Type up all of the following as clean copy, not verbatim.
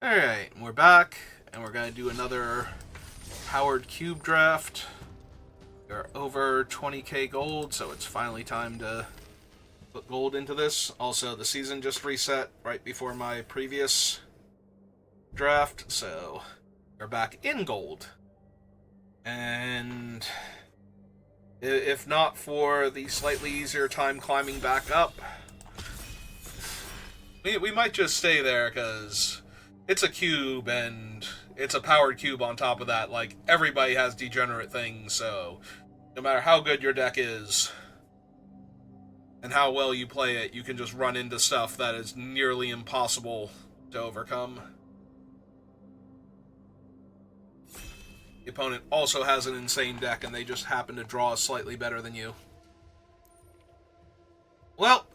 Alright, we're back, and we're going to do another powered cube draft. We're over 20k gold, so it's finally time to put gold into this. Also, the season just reset right before my previous draft, so we're back in gold. And if not for the slightly easier time climbing back up, we might just stay there, because it's a cube, and it's a powered cube on top of that. Like, everybody has degenerate things, so no matter how good your deck is and how well you play it, you can just run into stuff that is nearly impossible to overcome. The opponent also has an insane deck, and they just happen to draw slightly better than you. Well,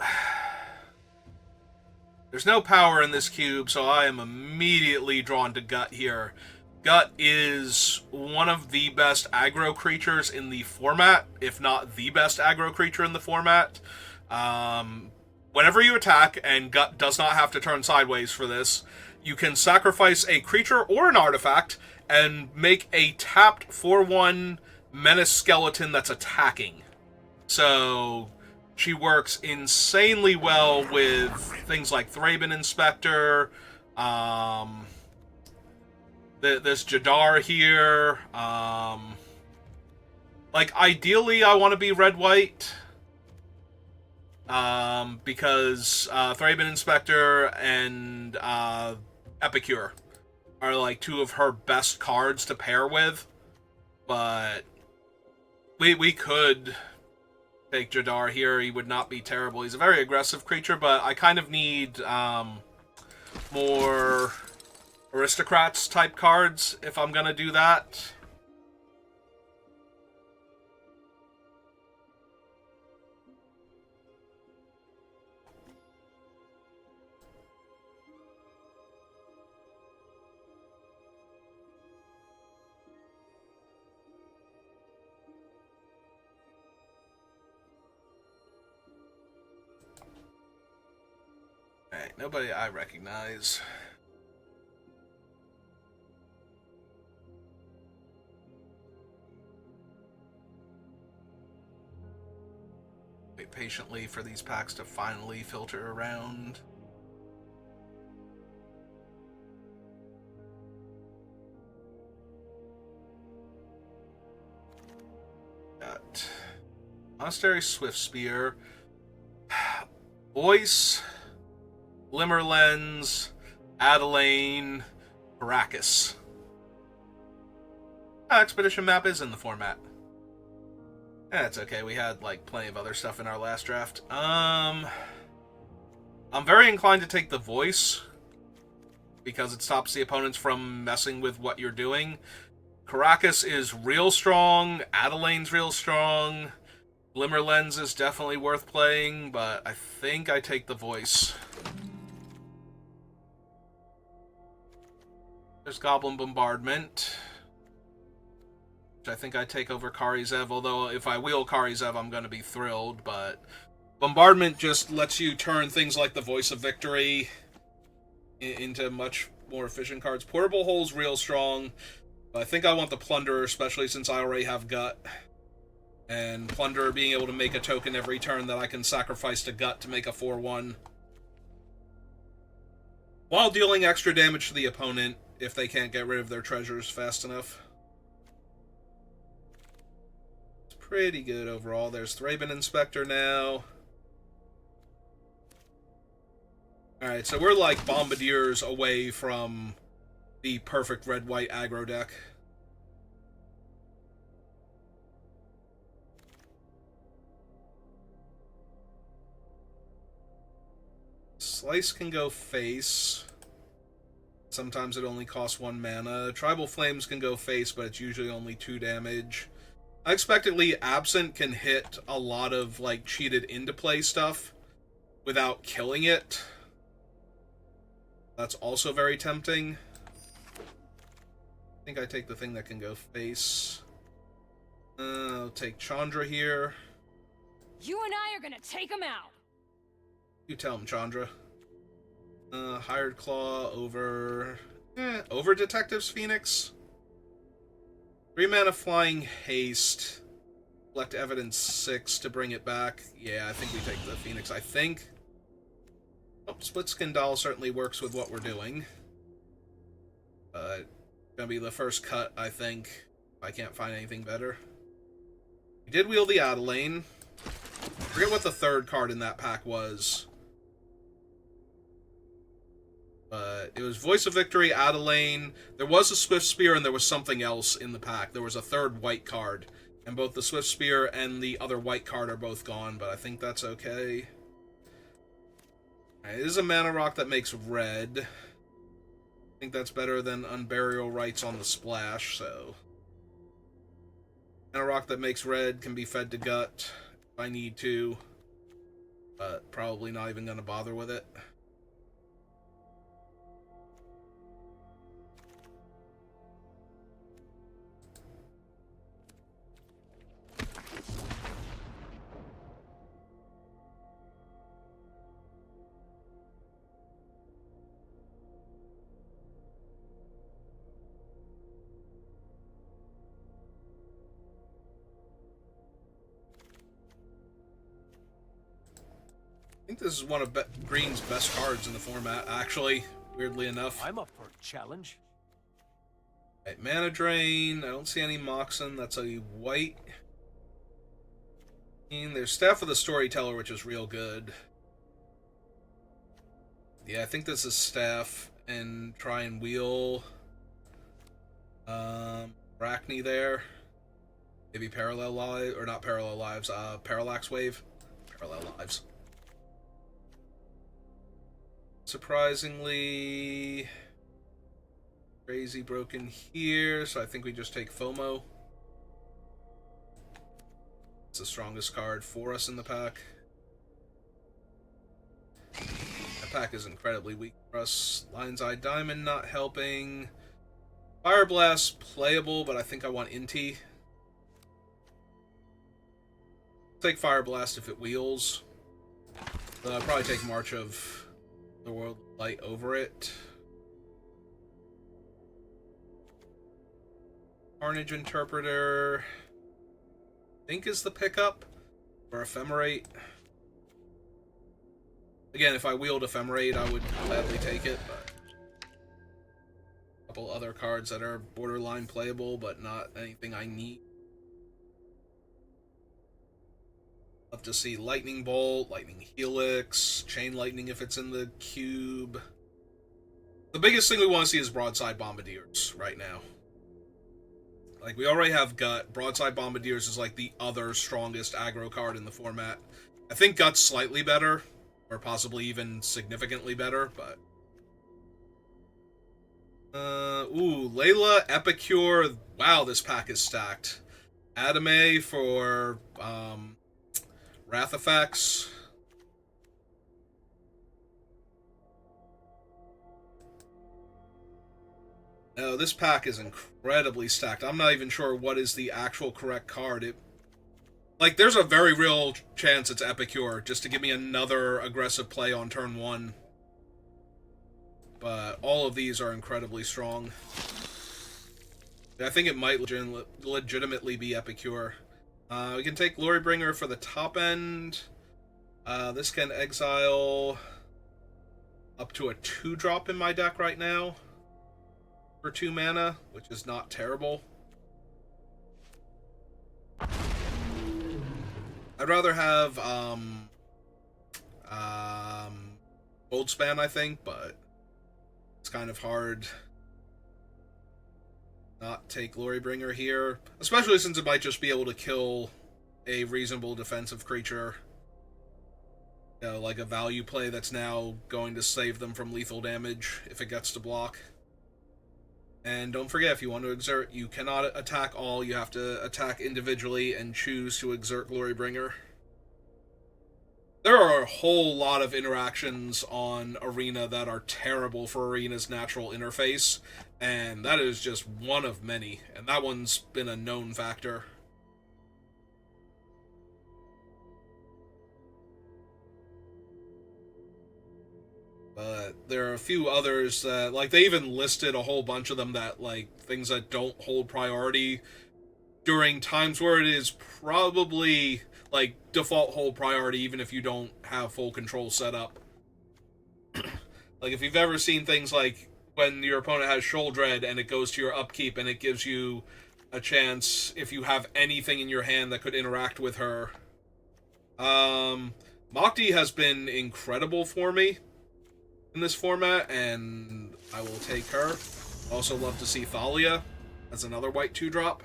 there's no power in this cube, so I am immediately drawn to Gut here. Gut is one of the best aggro creatures in the format, if not the best aggro creature in the format. Whenever you attack, and Gut does not have to turn sideways for this, you can sacrifice a creature or an artifact and make a tapped 4/1 Menace Skeleton that's attacking. So she works insanely well with things like Thraben Inspector, this Jadar here. Like, ideally, I want to be red-white, because Thraben Inspector and Epicure are like two of her best cards to pair with. But we could take Jadar here. He would not be terrible. He's a very aggressive creature, but I kind of need more aristocrats type cards if I'm gonna do that. Alright, nobody I recognize. Wait patiently for these packs to finally filter around. Got Monastery Swiftspear, Voice, Glimmerlens, Adelaine, Arrakis. Expedition map is in the format. That's okay, we had like plenty of other stuff in our last draft. I'm very inclined to take the Voice, because it stops the opponents from messing with what you're doing. Caracas is real strong, Adelaine's real strong, Glimmerlens is definitely worth playing, but I think I take the Voice. There's Goblin Bombardment, which I think I take over Kari Zev, although if I wheel Kari Zev, I'm going to be thrilled, but Bombardment just lets you turn things like the Voice of Victory into much more efficient cards. Portable Hole's real strong, but I think I want the Plunderer, especially since I already have Gut. And Plunderer being able to make a token every turn that I can sacrifice to Gut to make a 4/1. While dealing extra damage to the opponent if they can't get rid of their treasures fast enough. It's pretty good overall. There's Thraben Inspector now. Alright, so we're like Bombardiers away from the perfect red-white aggro deck. Slice can go face. Sometimes it only costs 1 mana. Tribal Flames can go face, but it's usually only 2 damage. Unexpectedly, Absent can hit a lot of like cheated into play stuff without killing it. That's also very tempting. I think I take the thing that can go face. I'll take Chandra here. You and I are gonna take him out. You tell him, Chandra. Hired Claw over over Detective's Phoenix? 3 mana Flying Haste. Collect Evidence 6 to bring it back. Yeah, I think we take the Phoenix, I think. Oh, Split Skin Doll certainly works with what we're doing. Gonna be the first cut, I think. If I can't find anything better. We did wheel the Adelaine. I forget what the third card in that pack was. But it was Voice of Victory, Adelaine. There was a Swift Spear, and there was something else in the pack. There was a third white card. And both the Swift Spear and the other white card are both gone, but I think that's okay. It is a mana rock that makes red. I think that's better than Unburial Rites on the splash, so... Mana rock that makes red can be fed to Gut if I need to. But probably not even going to bother with it. I think this is one of Green's best cards in the format, actually, weirdly enough. I'm up for a challenge. Right, Mana Drain. I don't see any Moxen. That's a white. And there's Staff of the Storyteller, which is real good. Yeah, I think this is Staff, and try and wheel Arachne there. Maybe Parallel Lives, or not Parallel Lives, Parallax Wave. Parallel Lives. Surprisingly, Crazy broken here, so I think we just take FOMO. It's the strongest card for us in the pack. That pack is incredibly weak for us. Lion's Eye Diamond not helping. Fire Blast playable, but I think I want Inti. Take Fire Blast if it wheels. I'll probably take March of the World Light over it. Carnage Interpreter, I think, is the pickup for Ephemerate. Again, if I wheeled Ephemerate, I would gladly take it, but a couple other cards that are borderline playable, but not anything I need. Love to see Lightning Bolt, Lightning Helix, Chain Lightning if it's in the cube. The biggest thing we want to see is Broadside Bombardiers right now. Like, we already have Gut. Broadside Bombardiers is like the other strongest aggro card in the format. I think Gut's slightly better, or possibly even significantly better, but... Layla, Epicure. Wow, this pack is stacked. Adame for, Wrath Effects. No, this pack is incredibly stacked. I'm not even sure what is the actual correct card. Like, there's a very real chance it's Epicure, just to give me another aggressive play on turn 1. But all of these are incredibly strong. I think it might legitimately be Epicure. We can take Glorybringer for the top end. This can exile up to a 2-drop in my deck right now for 2 mana, which is not terrible. I'd rather have Goldspan, I think, but it's kind of hard not take Glorybringer here, especially since it might just be able to kill a reasonable defensive creature. You know, like a value play that's now going to save them from lethal damage if it gets to block. And don't forget, if you want to exert, you cannot attack all. You have to attack individually and choose to exert Glorybringer. There are a whole lot of interactions on Arena that are terrible for Arena's natural interface, and that is just one of many, and that one's been a known factor. But but there are a few others that, like, they even listed a whole bunch of them that, like, things that don't hold priority during times where it is probably, like, default hold priority even if you don't have full control set up. Like, if you've ever seen things like when your opponent has Sholdred and it goes to your upkeep and it gives you a chance if you have anything in your hand that could interact with her. Mokti has been incredible for me in this format, and I will take her. Also love to see Thalia as another white 2-drop.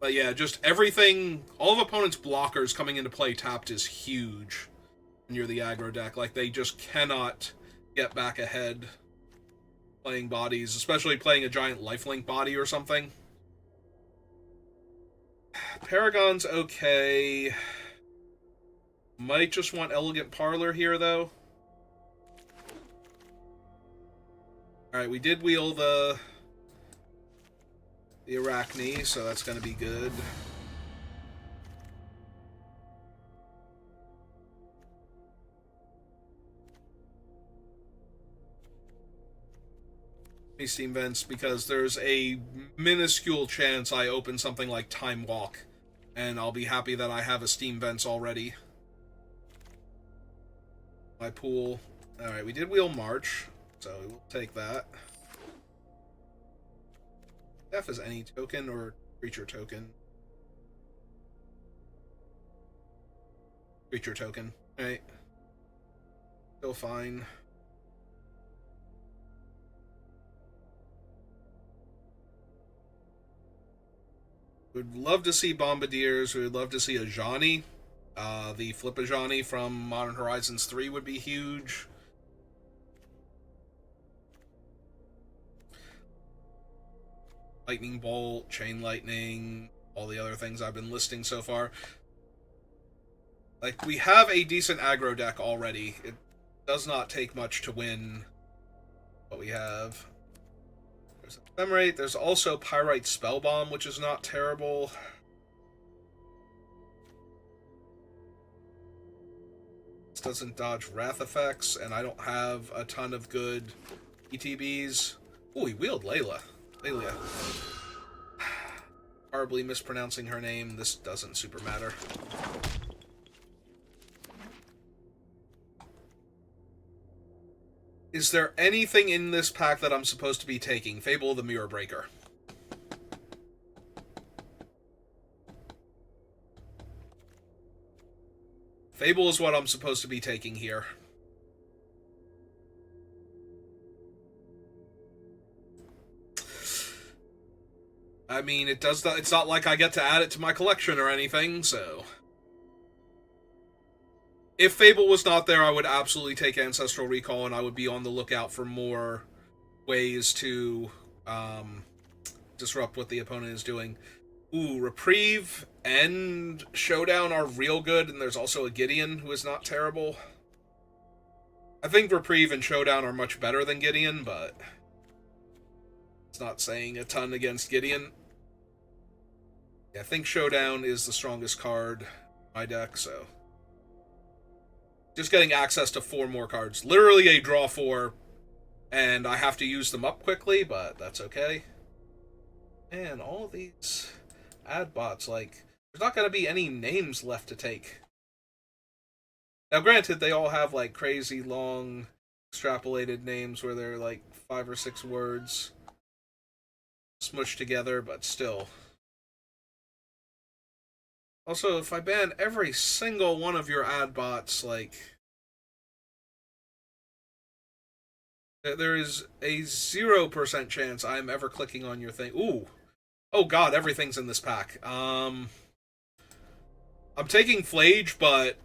But yeah, just everything, all of opponents' blockers coming into play tapped is huge when you're the aggro deck. Like, they just cannot get back ahead playing bodies, especially playing a giant lifelink body or something. Paragon's okay. Might just want Elegant Parlor here, though. Alright, we did wheel the Arachne, so that's going to be good. Steam Vents, because there's a minuscule chance I open something like Time Walk, and I'll be happy that I have a Steam Vents already. My pool. Alright, we did wheel March, so we'll take that. F is any token or creature token? Creature token. Alright. Still fine. We'd love to see Bombardiers. We would love to see a Ajani. The Flip Ajani from Modern Horizons 3 would be huge. Lightning Bolt, Chain Lightning, all the other things I've been listing so far. Like, we have a decent aggro deck already. It does not take much to win what we have. There's Ephemerate. There's also Pyrite Spellbomb, which is not terrible. This doesn't dodge Wrath effects, and I don't have a ton of good ETBs. Oh, he wheeled Layla. Lelia. Horribly mispronouncing her name. This doesn't super matter. Is there anything in this pack that I'm supposed to be taking? Fable of the Mirror Breaker. Fable is what I'm supposed to be taking here. I mean, it's not like I get to add it to my collection or anything, so... If Fable was not there, I would absolutely take Ancestral Recall, and I would be on the lookout for more ways to disrupt what the opponent is doing. Ooh, Reprieve and Showdown are real good, and there's also a Gideon who is not terrible. I think Reprieve and Showdown are much better than Gideon, but it's not saying a ton against Gideon. Yeah, I think Showdown is the strongest card in my deck, so... Just getting access to 4 more cards. Literally a draw 4, and I have to use them up quickly, but that's okay. And all of these ad bots, like, there's not going to be any names left to take. Now, granted, they all have, like, crazy long extrapolated names where they're, like, 5 or 6 words smushed together, but still. Also, if I ban every single one of your ad bots, like... There is a 0% chance I'm ever clicking on your thing. Ooh. Oh god, everything's in this pack. I'm taking Flage, but...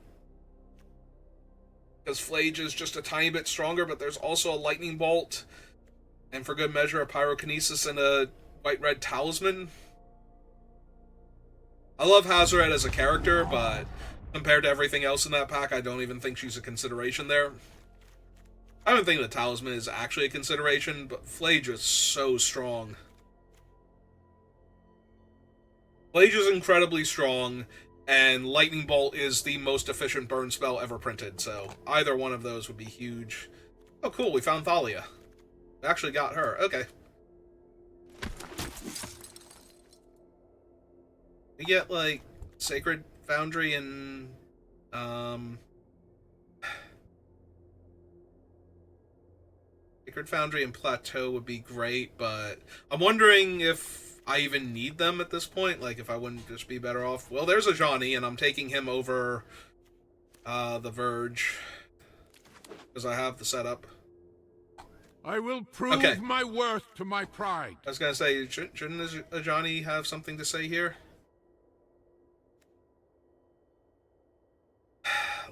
Because Flage is just a tiny bit stronger, but there's also a Lightning Bolt. And for good measure, a Pyrokinesis and a White-Red Talisman. I love Hazoret as a character, but compared to everything else in that pack, I don't even think she's a consideration there. I don't think the Talisman is actually a consideration, but Flage is so strong. Flage is incredibly strong, and Lightning Bolt is the most efficient burn spell ever printed, so either one of those would be huge. Oh, cool, we found Thalia. We actually got her. Okay. We get, like, Sacred Foundry and, Sacred Foundry and Plateau would be great, but I'm wondering if I even need them at this point, like, if I wouldn't just be better off. Well, there's a Johnny, and I'm taking him over, the Verge, because I have the setup. I will prove my worth to my pride. I was gonna say, shouldn't a Johnny have something to say here?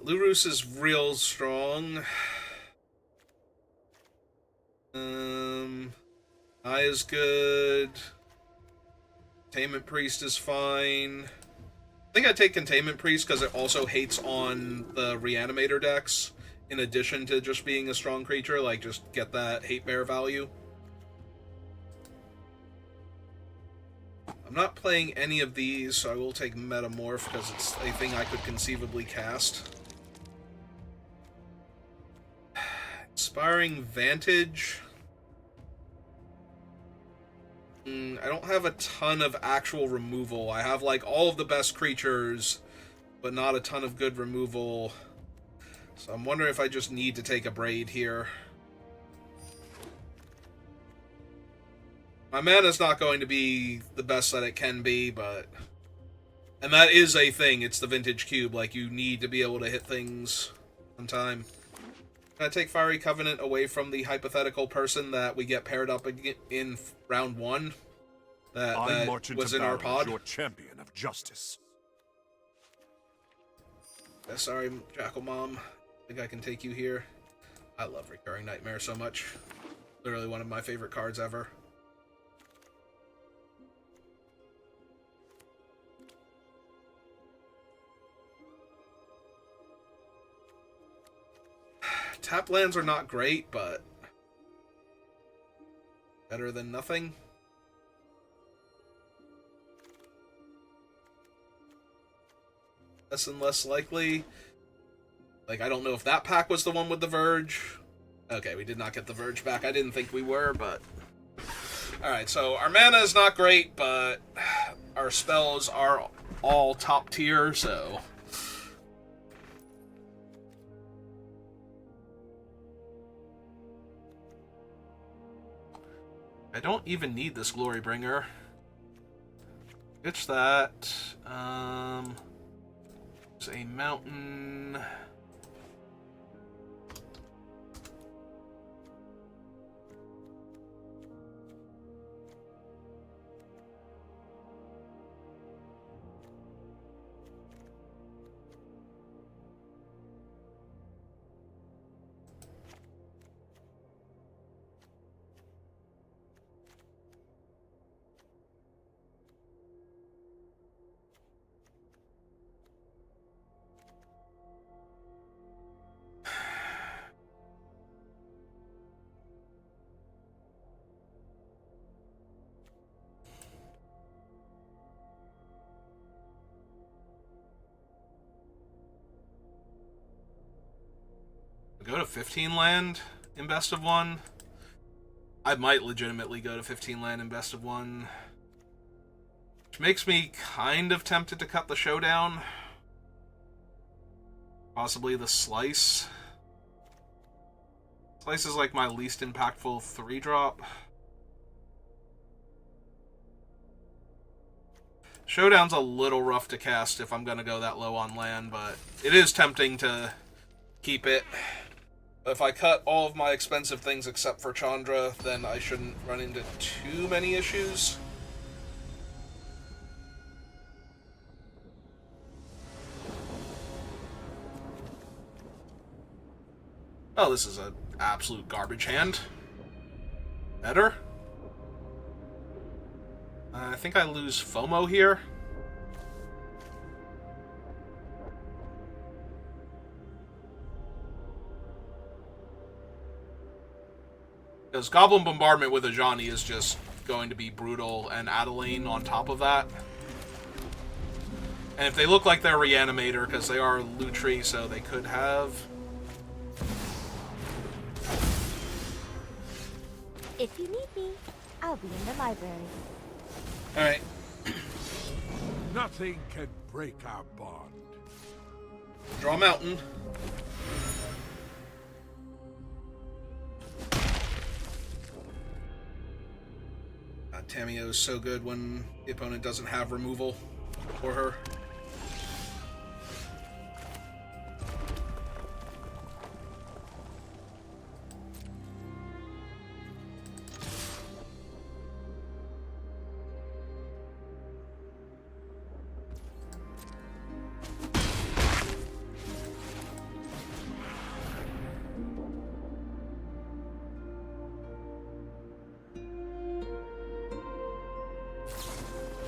Lurus is real strong. I is good. Containment Priest is fine. I think I'd take Containment Priest because it also hates on the Reanimator decks, in addition to just being a strong creature, like, just get that hate bear value. I'm not playing any of these, so I will take Metamorph, because it's a thing I could conceivably cast. Inspiring Vantage. I don't have a ton of actual removal. I have, like, all of the best creatures, but not a ton of good removal. So I'm wondering if I just need to take a Braid here. My mana's not going to be the best that it can be, but... And that is a thing, it's the Vintage Cube, like, you need to be able to hit things on time. Can I take Fiery Covenant away from the hypothetical person that we get paired up in round 1? That was in our pod? Your champion of justice. Yeah, sorry, Jackal Mom. I think I can take you here. I love Recurring Nightmare so much. Literally one of my favorite cards ever. Tap lands are not great, but better than nothing. Less and less likely. Like, I don't know if that pack was the one with the Verge. Okay, we did not get the Verge back. I didn't think we were, but... Alright, so our mana is not great, but our spells are all top tier, so... I don't even need this Glorybringer. It's that. It's a mountain. Go to 15 land in best of 1. I might legitimately go to 15 land in best of 1. Which makes me kind of tempted to cut the Showdown. Possibly the Slice. Slice is like my least impactful 3-drop. Showdown's a little rough to cast if I'm going to go that low on land, but it is tempting to keep it. If I cut all of my expensive things except for Chandra, then I shouldn't run into too many issues. Oh, this is an absolute garbage hand. Better? I think I lose FOMO here. Because Goblin Bombardment with Ajani is just going to be brutal, and Adeline on top of that. And if they look like they're Reanimator, because they are Lutri, so they could have... If you need me, I'll be in the library. Alright. Nothing can break our bond. Draw Mountain. Tamio is so good when the opponent doesn't have removal for her.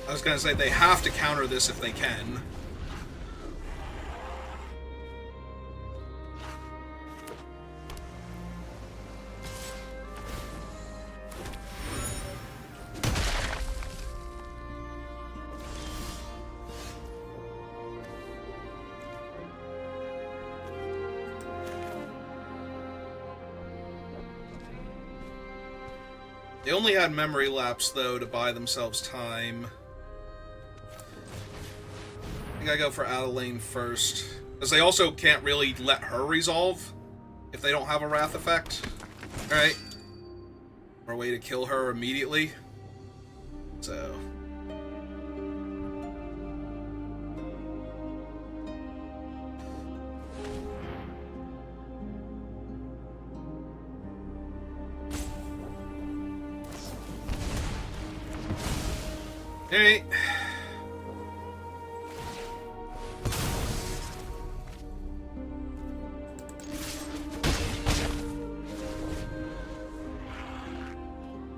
I was gonna say they have to counter this if they can. They only had memory lapse, though, to buy themselves time. I think I go for Adelaine first. Because they also can't really let her resolve if they don't have a Wrath effect. Alright. Or a way to kill her immediately. So... Alright.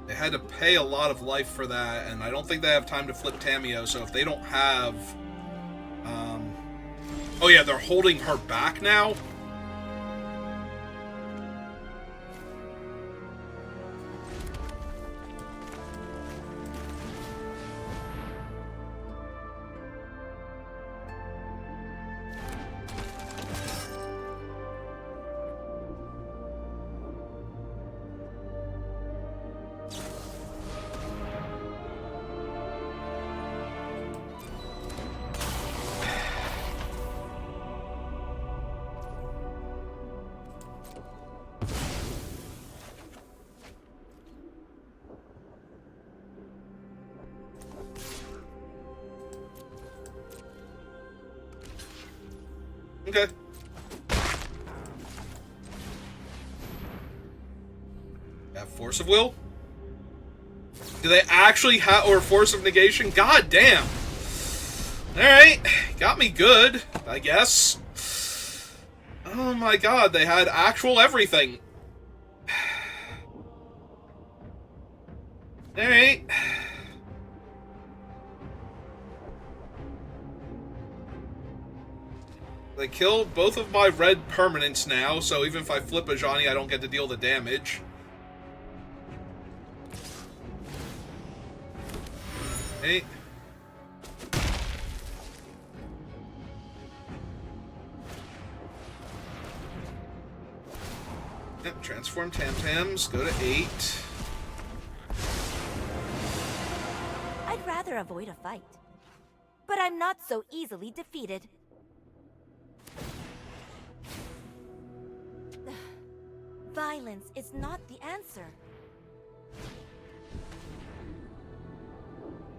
They had to pay a lot of life for that, and I don't think they have time to flip Tamio, so if they don't have... Oh yeah, they're holding her back now? Okay. Have Force of Will? Do they actually have... or Force of Negation? God damn! Alright. Got me good, I guess. Oh my god, they had actual everything. Alright. They killed both of my red permanents now, so even if I flip a Ajani, I don't get to deal the damage. Okay. Yep, transform Tam-Tams, go to 8. I'd rather avoid a fight. But I'm not so easily defeated. Violence is not the answer.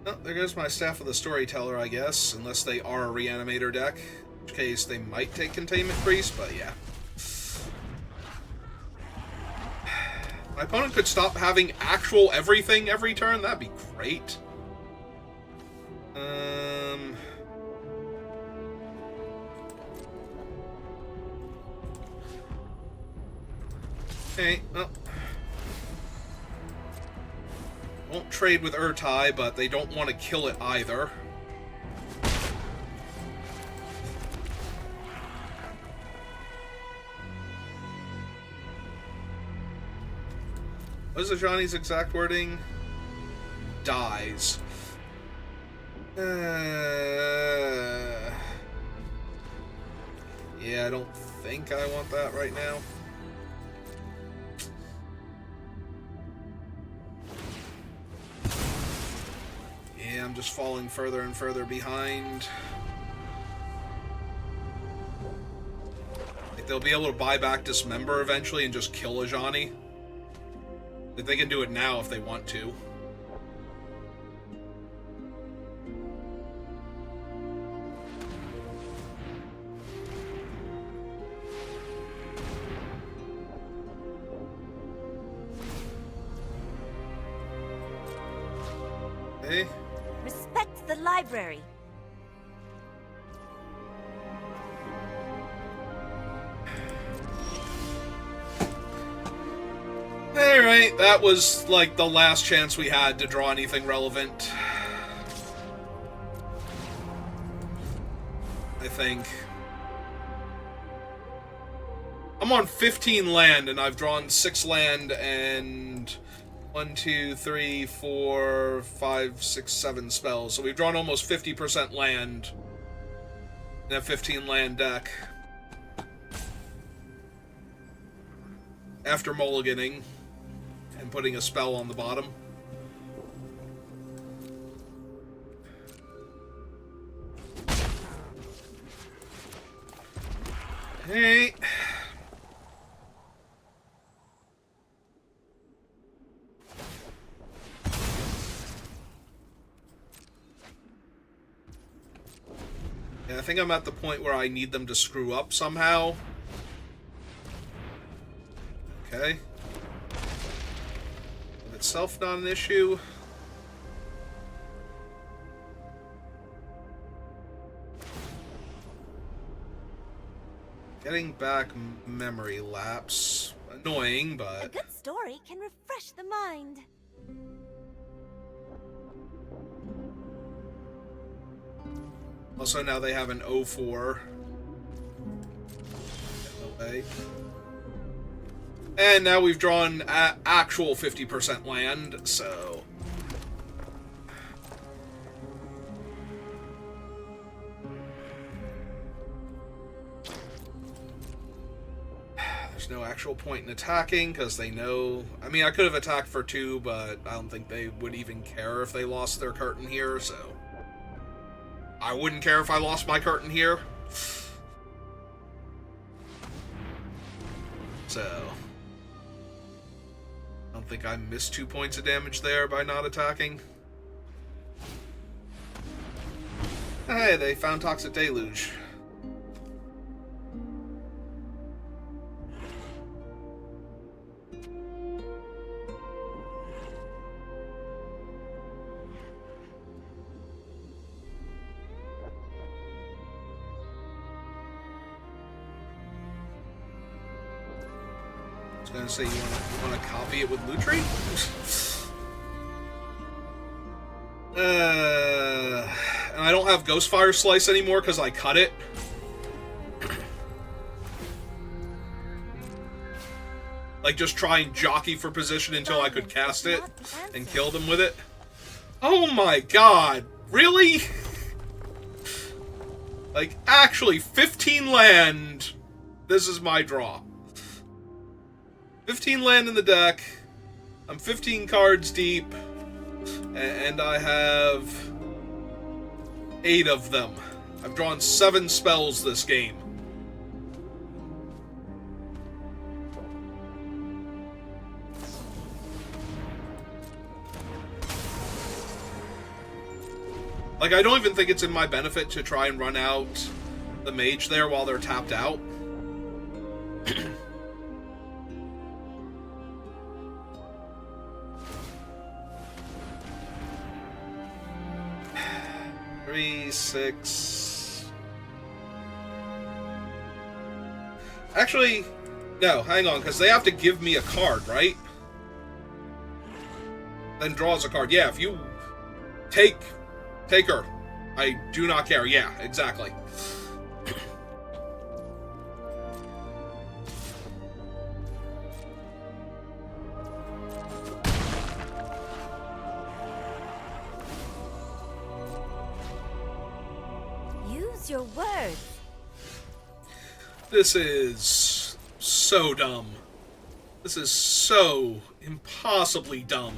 Oh, there goes my Staff of the Storyteller, I guess, unless they are a Reanimator deck. In which case, they might take Containment Priest, but yeah. My opponent could stop having actual everything every turn. That'd be great. Okay, well. Won't trade with Urtai, but they don't want to kill it either. What is Ajani's exact wording? Dies. Yeah, I don't think I want that right now. Yeah, I'm just falling further and further behind. Like, they'll be able to buy back Dismember eventually and just kill Ajani. Like, they can do it now if they want to. Okay. Respect the library. Alright, that was like the last chance we had to draw anything relevant. I think. I'm on 15 land and I've drawn 6 land and 1, 2, 3, 4, 5, 6, 7 spells. So we've drawn almost 50% land in a 15 land deck. After mulliganing and putting a spell on the bottom. Hey. Yeah, I think I'm at the point where I need them to screw up somehow. Okay. In itself, not an issue. Getting back memory lapse. Annoying, A but... good story can refresh the mind. Also, now they have an 0-4. Okay. And now we've drawn actual 50% land, so... There's no actual point in attacking, because they know... I mean, I could have attacked for 2, but I don't think they would even care if they lost their curtain here, so... I wouldn't care if I lost my curtain here. So... I don't think I missed 2 points of damage there by not attacking. Hey, they found Toxic Deluge. I was gonna say, you wanna copy it with Lutri? And I don't have Ghostfire Slice anymore because I cut it. Like, just try and jockey for position until I could cast it and kill them with it. Oh my god! Really? Like, actually, 15 land. This is my draw. 15 land in the deck. I'm 15 cards deep. And I have 8 of them. I've drawn 7 spells this game. Like, I don't even think it's in my benefit to try and run out the mage there while they're tapped out. Three, 6... Actually, no, hang on, because they have to give me a card, right? Then draws a card. Yeah, if you take her. I do not care. Yeah, exactly. What's your words? This is so dumb. This is so impossibly dumb.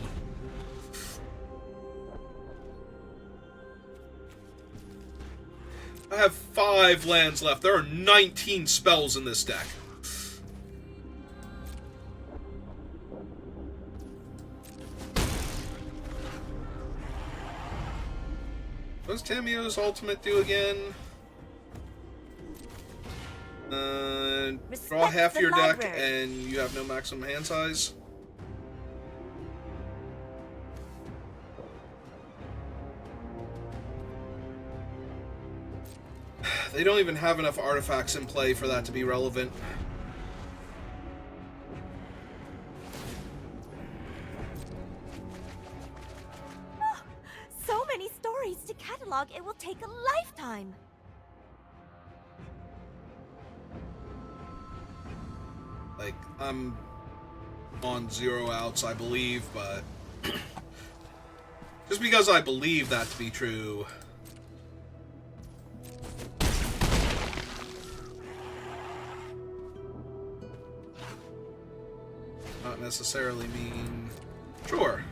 I have 5 lands left. There are 19 spells in this deck. What does Tamiyo's ultimate do again? Draw half your deck and you have no maximum hand size. They don't even have enough artifacts in play for that to be relevant. Oh, so many stories to catalog, it will take a lifetime. Like, I'm on 0 outs, I believe, but just because I believe that to be true, not necessarily mean... Sure.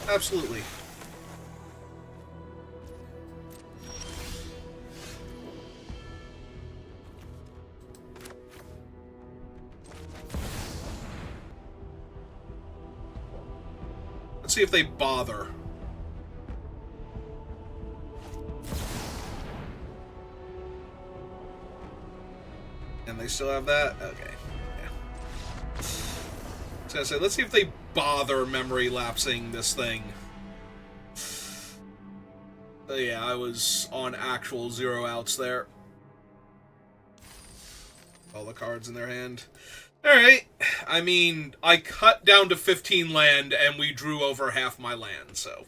Absolutely. Let's see if they bother. And they still have that? Okay. Yeah. So I said, let's see if they bother memory lapsing this thing. So yeah, I was on actual 0 outs there. All the cards in their hand. Alright, I mean, I cut down to 15 land and we drew over half my land, so...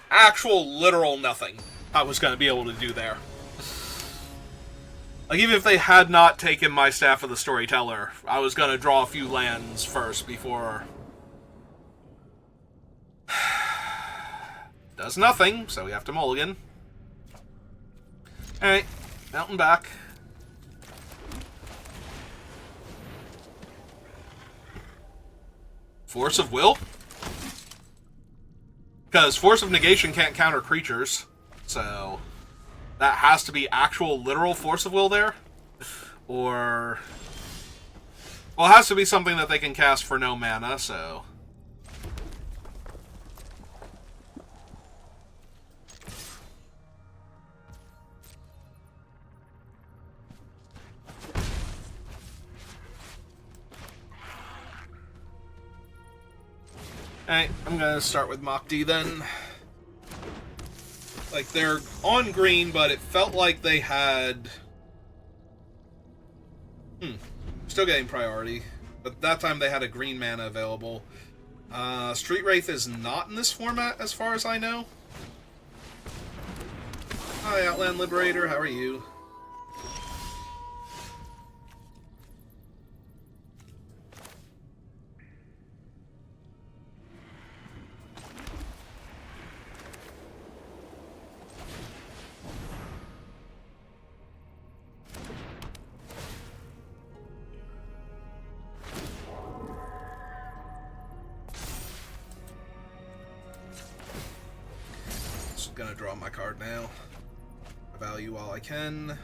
Actual, literal nothing I was going to be able to do there. Like, even if they had not taken my Staff of the Storyteller, I was going to draw a few lands first before... Does nothing, so we have to mulligan. Alright, mountain back. Force of Will? Because Force of Negation can't counter creatures, so that has to be actual literal Force of Will there. Or... well, it has to be something that they can cast for no mana, so... Alright, I'm gonna start with Mach D then. Like, they're on green, but it felt like they had... Still getting priority. But that time they had a green mana available. Street Wraith is not in this format, as far as I know. Hi, Outland Liberator, how are you? Gonna draw my card now. Value while I can.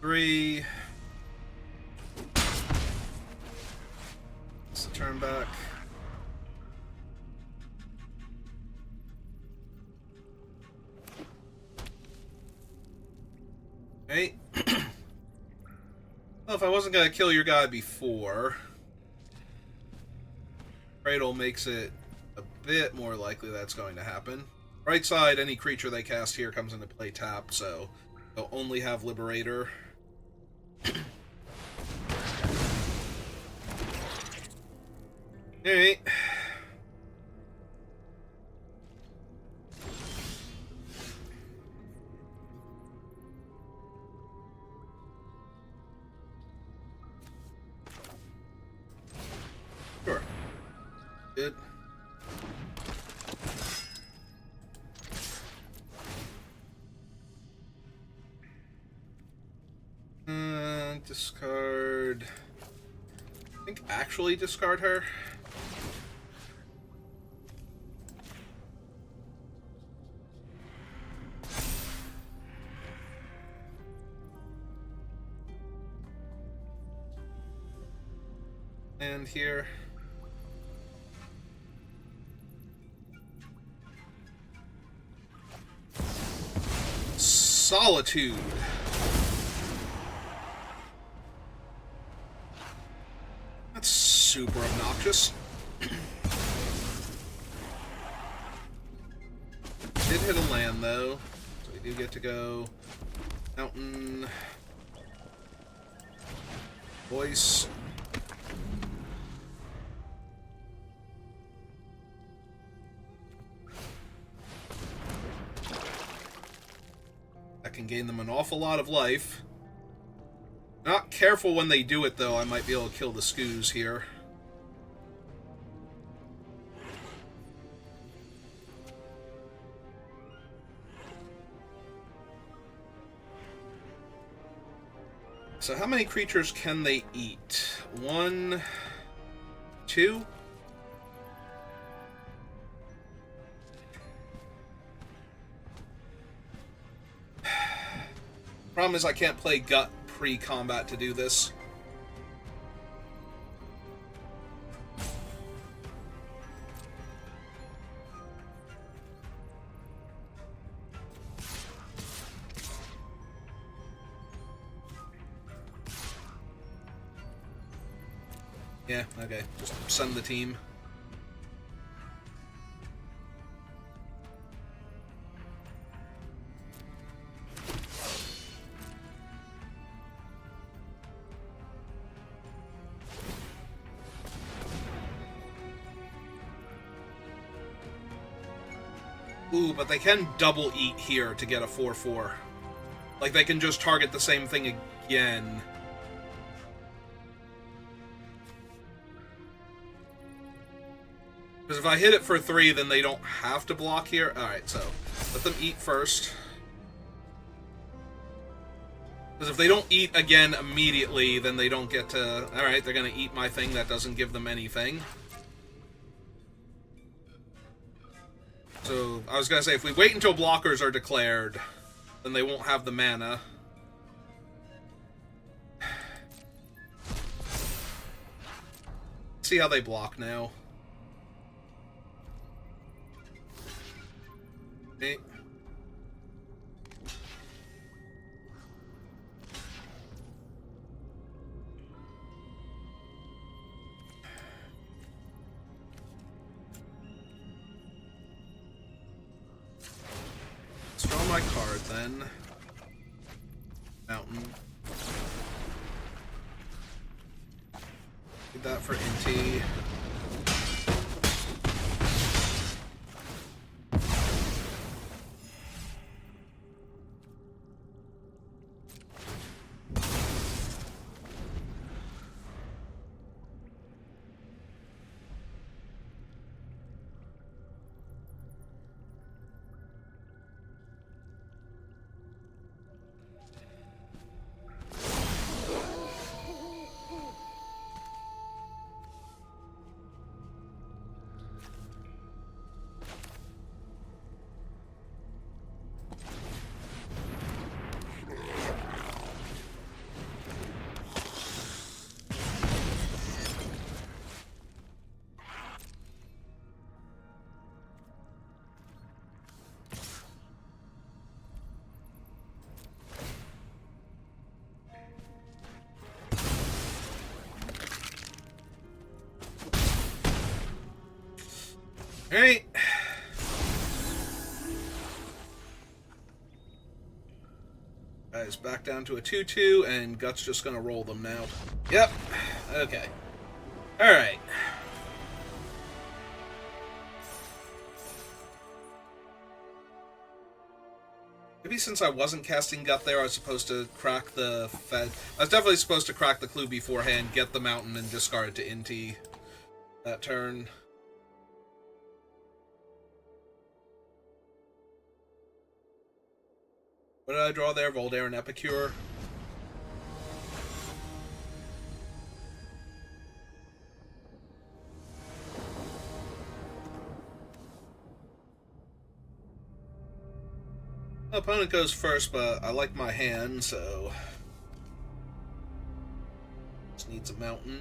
3. It's the turn back. Okay. Well, if I wasn't gonna kill your guy before, Cradle makes it a bit more likely that's going to happen. Right side, any creature they cast here comes into play tapped, so they'll only have Liberator. Alright. Sure. Good. Discard... I think actually discard her. And here. Solitude. That's super obnoxious. Did hit a land though, so we do get to go mountain, voice. That can gain them an awful lot of life. Not careful when they do it, though. I might be able to kill the Skoos here. So how many creatures can they eat? 1, 2? Problem is I can't play Gut pre-combat to do this. Yeah, okay. Just send the team. Ooh, but they can double eat here to get a 4/4. Like, they can just target the same thing again. Because if I hit it for 3, then they don't have to block here. Alright, so let them eat first. Because if they don't eat again immediately, then they don't get to... Alright, they're going to eat my thing that doesn't give them anything. So, I was going to say, if we wait until blockers are declared, then they won't have the mana. See how they block now. Okay. Let's draw my card then. Mountain. Need that for Inti. Alright. Guys, back down to a 2/2, and Gut's just gonna roll them now. Yep. Okay. Alright. Maybe since I wasn't casting Gut there, I was supposed to crack the Fed. I was definitely supposed to crack the clue beforehand, get the mountain, and discard it to Inti that turn. What did I draw there? Voldaren Epicure. Opponent goes first, but I like my hand, so just needs a mountain.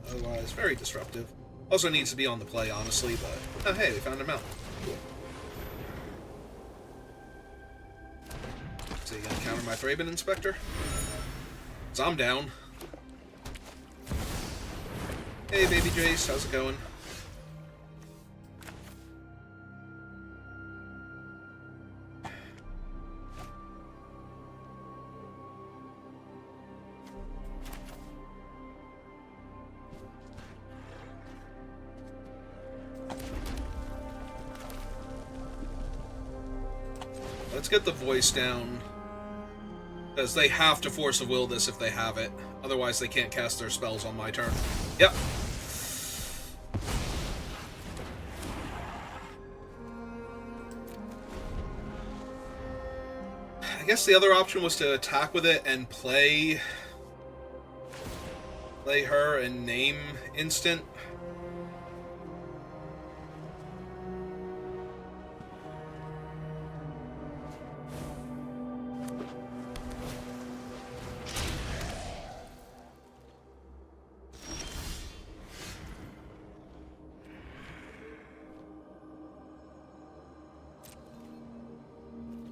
Otherwise, very disruptive. Also needs to be on the play, honestly, but oh hey, we found a mountain. Cool. So you gonna counter my Thraben Inspector? 'Cause I'm down. Hey baby Jace, how's it going? Let's get the voice down. Because they have to Force of Will this if they have it. Otherwise they can't cast their spells on my turn. Yep. I guess the other option was to attack with it and play her and name instant.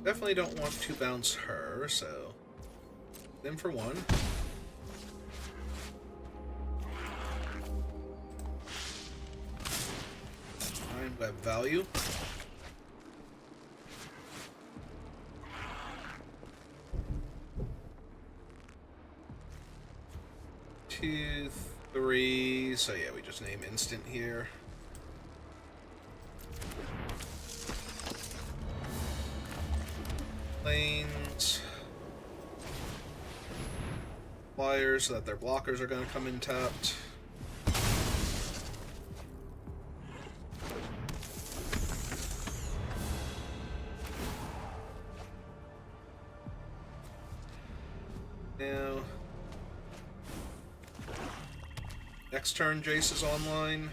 Definitely don't want to bounce her, so then for one. Mind web value. Two, three. So yeah, we just name instant here. Lanes, flyers so that their blockers are going to come in tapped. Now, next turn Jace is online.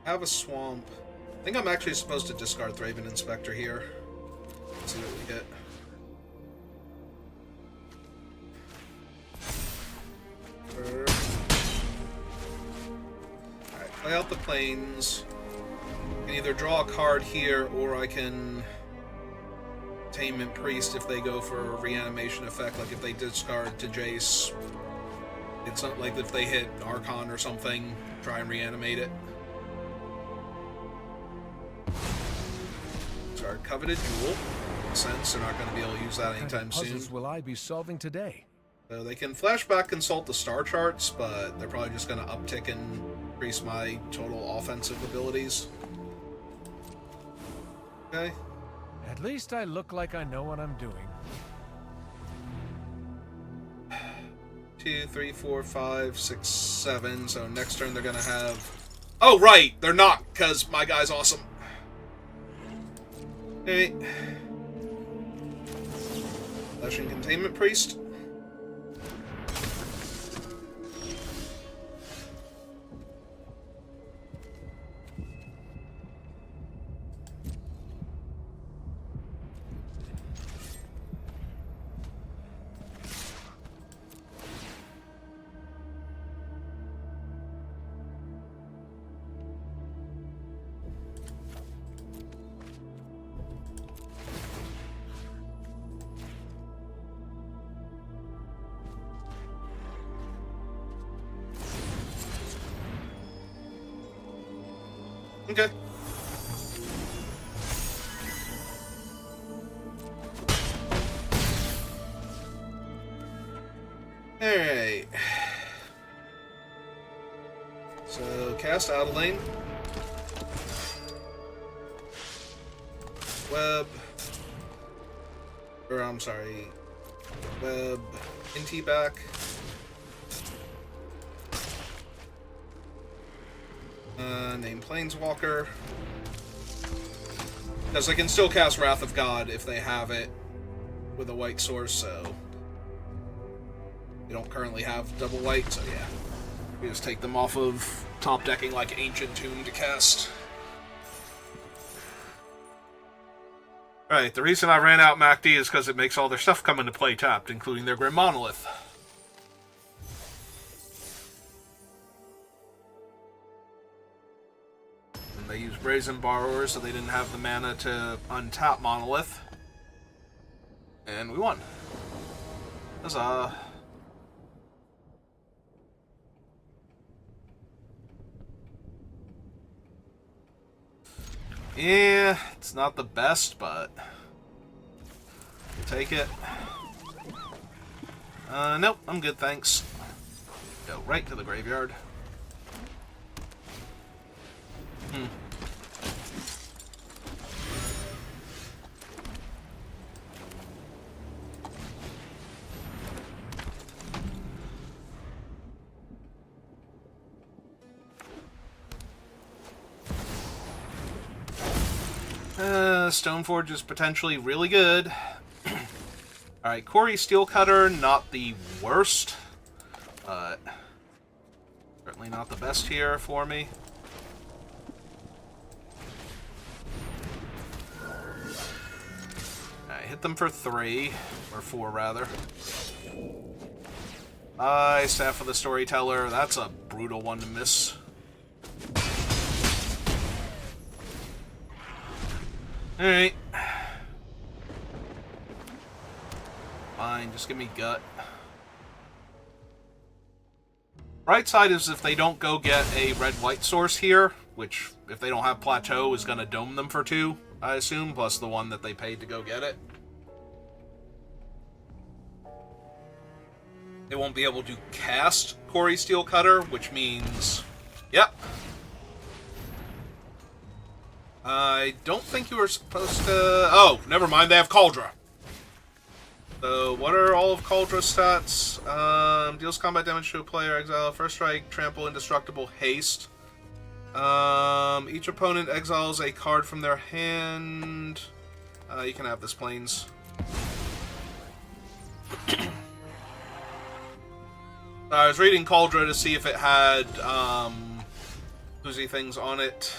Have a swamp. I think I'm actually supposed to discard Thraben Inspector here. Let's see what we get. Alright, play out the plains. I can either draw a card here, or I can Tainment Priest if they go for a reanimation effect, like if they discard to Jace. It's not like if they hit Archon or something, try and reanimate it. Our coveted jewel. Makes sense, they're not going to be able to use that anytime soon. Puzzles will I be solving today? So they can flashback consult the star charts, but they're probably just going to uptick and increase my total offensive abilities. Okay. At least I look like I know what I'm doing. 2, 3, 4, 5, 6, 7. So next turn they're going to have... Oh, right! They're not, because my guy's awesome. Okay. Flashing Containment Priest. Okay. Alright. cast out of lane. Web. Or, I'm sorry. Web. NT back. Name Planeswalker. Because they can still cast Wrath of God if they have it with a white source, so they don't currently have double white, so yeah. We just take them off of top decking like Ancient Tomb to cast. Right, the reason I ran out MACD is because it makes all their stuff come into play tapped, including their Grim Monolith. And they used Brazen Borrower, so they didn't have the mana to untap Monolith. And we won. Huzzah. Yeah, it's not the best, but we'll take it. Nope, I'm good, thanks. Go right to the graveyard. Stoneforge is potentially really good. Alright, Corey Steelcutter, not the worst, but certainly not the best here for me. I hit them for 3, or 4 rather. Staff of the Storyteller, that's a brutal one to miss. Alright. Fine, just give me gut. Right side is if they don't go get a red-white source here, which, if they don't have Plateau, is going to dome them for 2, I assume, plus the one that they paid to go get it. They won't be able to cast Corey Steelcutter, which means... Yep. I don't think you were supposed to... Oh, never mind, they have Kaldra. So, what are all of Kaldra's stats? Deals combat damage to a player, exile, first strike, trample, indestructible, haste. Each opponent exiles a card from their hand. You can have this, Plains. I was reading Kaldra to see if it had, boozy things on it.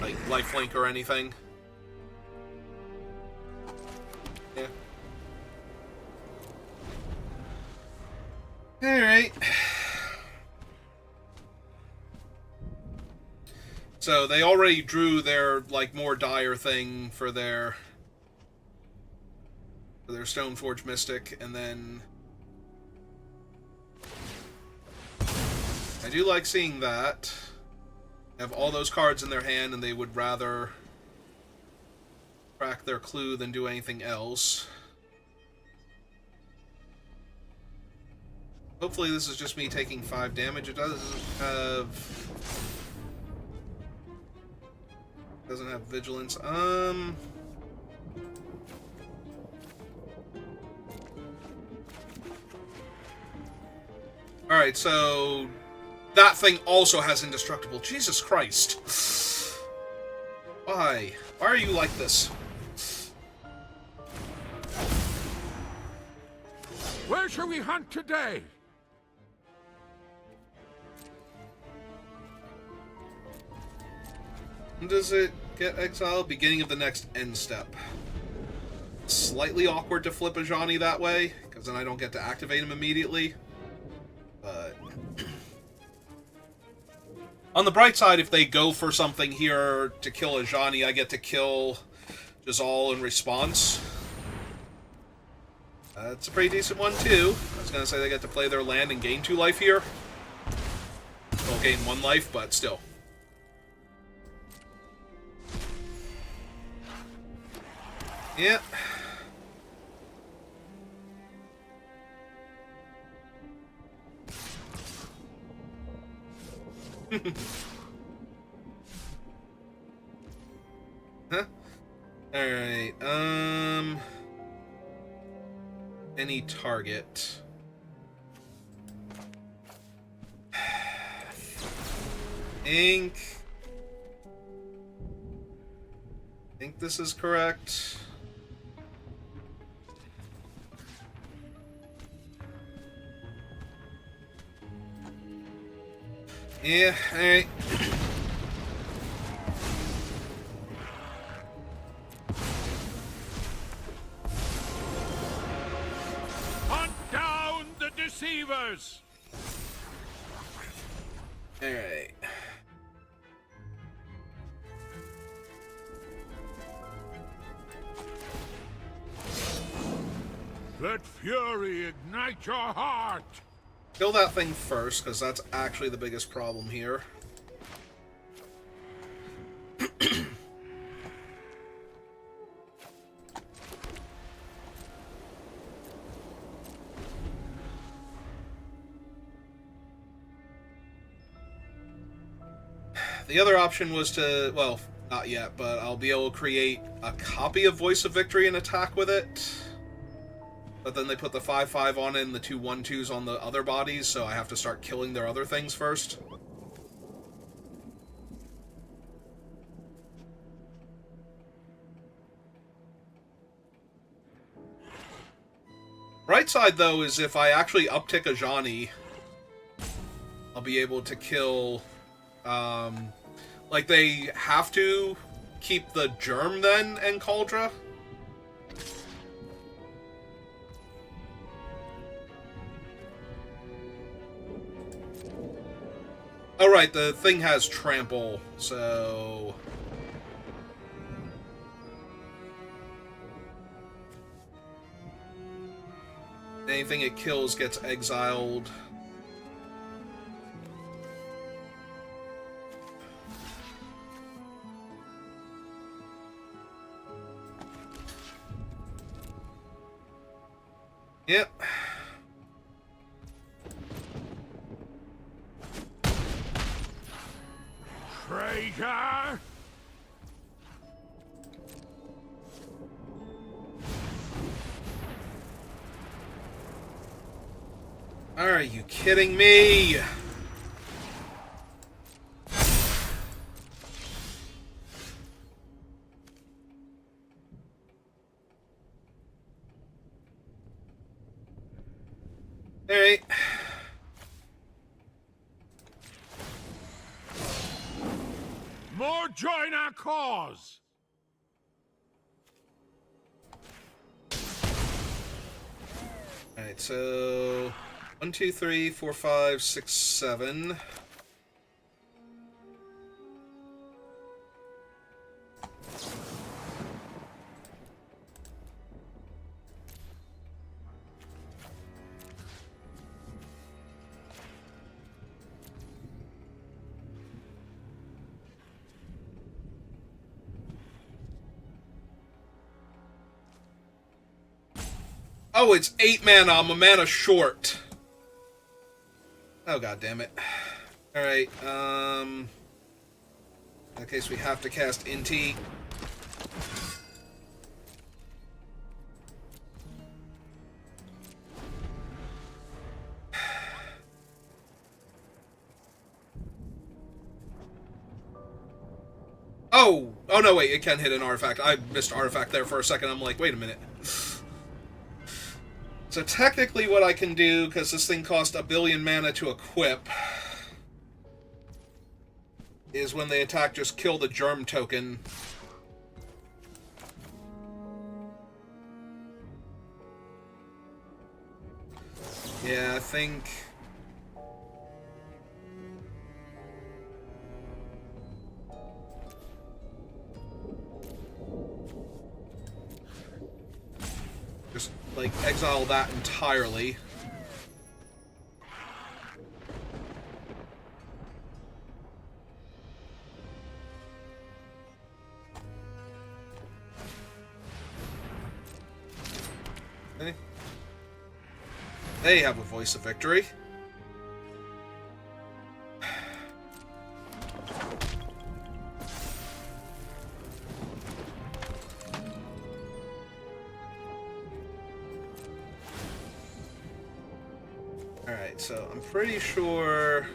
Like lifelink or anything. Yeah. Alright. So they already drew their like more dire thing for their Stoneforge Mystic, and then I do like seeing that. Have all those cards in their hand, and they would rather crack their clue than do anything else. Hopefully this is just me taking 5 damage. It doesn't have vigilance. Alright, so that thing also has indestructible. Jesus Christ. Why? Why are you like this? Where shall we hunt today? When does it get exiled? Beginning of the next end step. Slightly awkward to flip a Ajani that way, because then I don't get to activate him immediately. But on the bright side, if they go for something here to kill a Ajani, I get to kill Jazal in response. That's a pretty decent one, too. I was going to say they get to play their land and gain 2 life here. They'll gain 1 life, but still. Yeah. Huh? Alright, any target. Ink. Think this is correct. Yeah, alright. Hunt down the deceivers! Alright. Let fury ignite your heart! Kill that thing first, because that's actually the biggest problem here. The other option was to, well, not yet, but I'll be able to create a copy of Voice of Victory and attack with it. But then they put the 5/5 on it and the 2 1/2s on the other bodies, so I have to start killing their other things first. Right side, though, is if I actually uptick Ajani, I'll be able to kill... like, they have to keep the Germ, then, and Cauldra. Oh, right, the thing has Trample, so... anything it kills gets exiled. Yep. Traitor! Are you kidding me? Alright. More join our cause! Alright, so 1, 2, 3, 4, 5, 6, 7. Oh, it's 8 mana. I'm a mana short. Oh, god damn it. Alright, in that case we have to cast Inti. Oh! Oh no, wait, it can hit an artifact. I missed artifact there for a second. I'm like, wait a minute. So technically what I can do, because this thing cost 1 billion mana to equip, is when they attack, just kill the Germ token. Yeah, I think... just, like, exile that entirely. they have a voice of victory. Alright, so I'm pretty sure...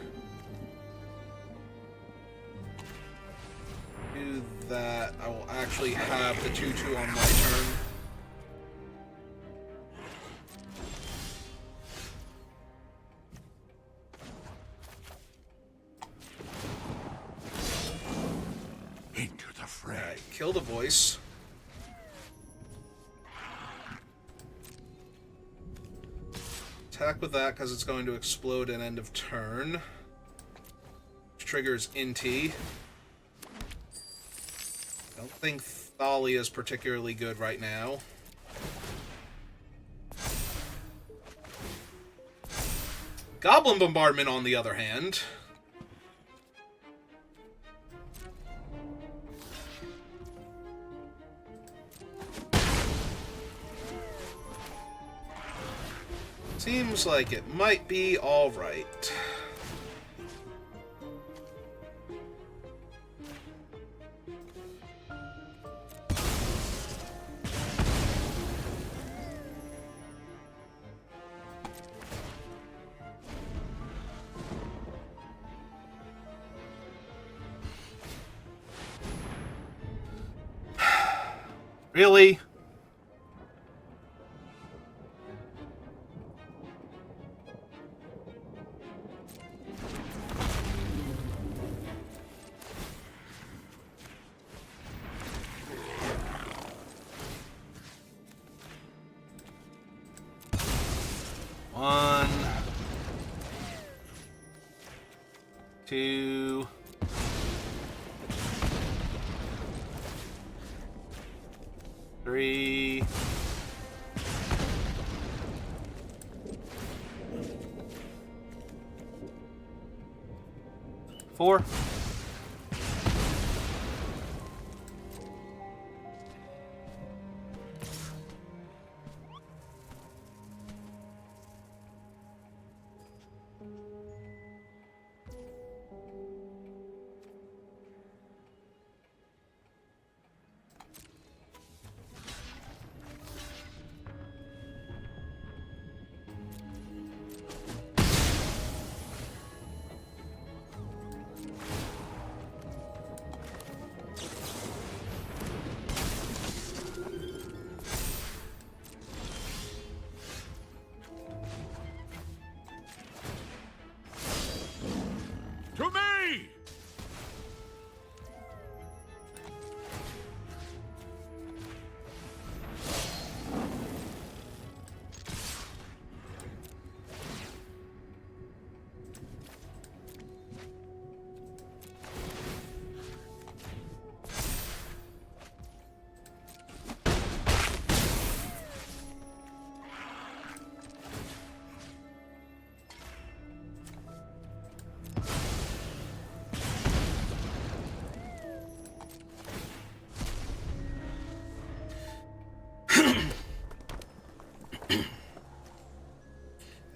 do that. I will actually have the 2-2 on my turn. Into the fray. Alright, kill the voice. Attack with that because it's going to explode at end of turn. Which triggers Inti. I don't think Thalia is particularly good right now. Goblin Bombardment, on the other hand. Seems like it might be alright. Really? One, two, three, four. To me!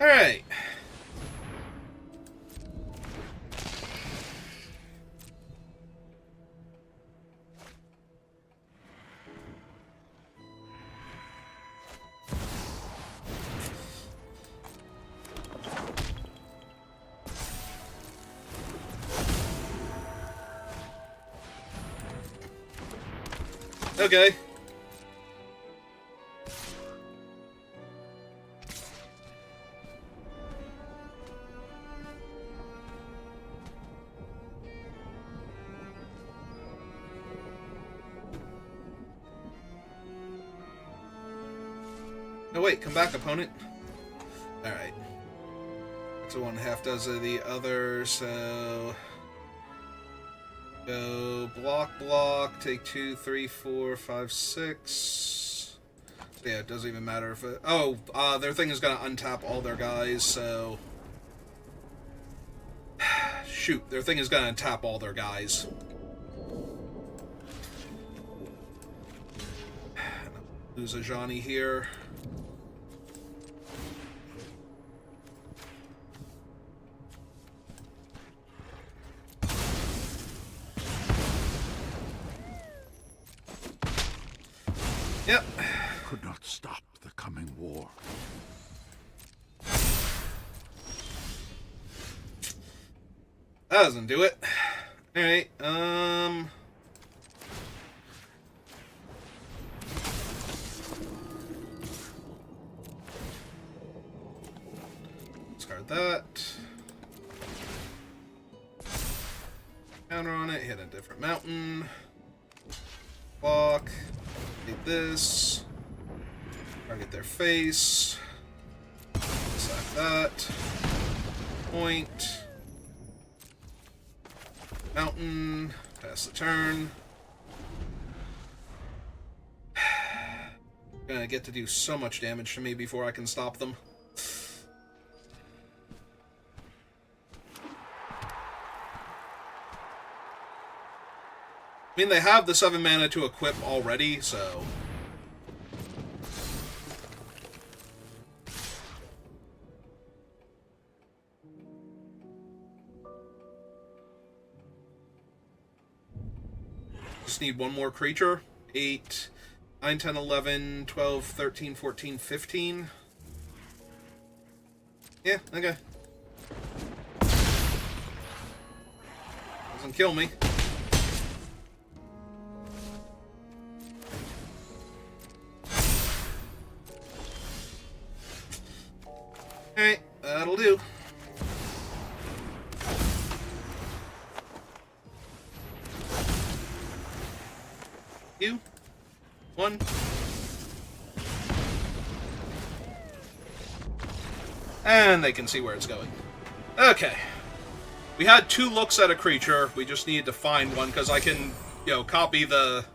All right. Okay. No, wait, come back, opponent. Alright. So 1/2 does of the other, so... Go block, block, take 2, 3, 4, 5, 6. Yeah, it doesn't even matter if it... Oh, their thing is gonna untap all their guys, so... Shoot, their thing is gonna untap all their guys. Lose a Johnny here. That doesn't do it. Alright, discard that. Counter on it, hit a different mountain. Block. Hit this. Target their face. Sack that. Point. Mountain. Pass the turn. Gonna get to do so much damage to me before I can stop them. I mean, they have the 7 mana to equip already, so... Just need one more creature. 8, 9, 10, 11, 12, 13, 14, 15. Yeah, okay. Doesn't kill me. Alright, that'll do. You. 1. And they can see where it's going. Okay. We had 2 looks at a creature. We just needed to find one, because I can, you know, copy the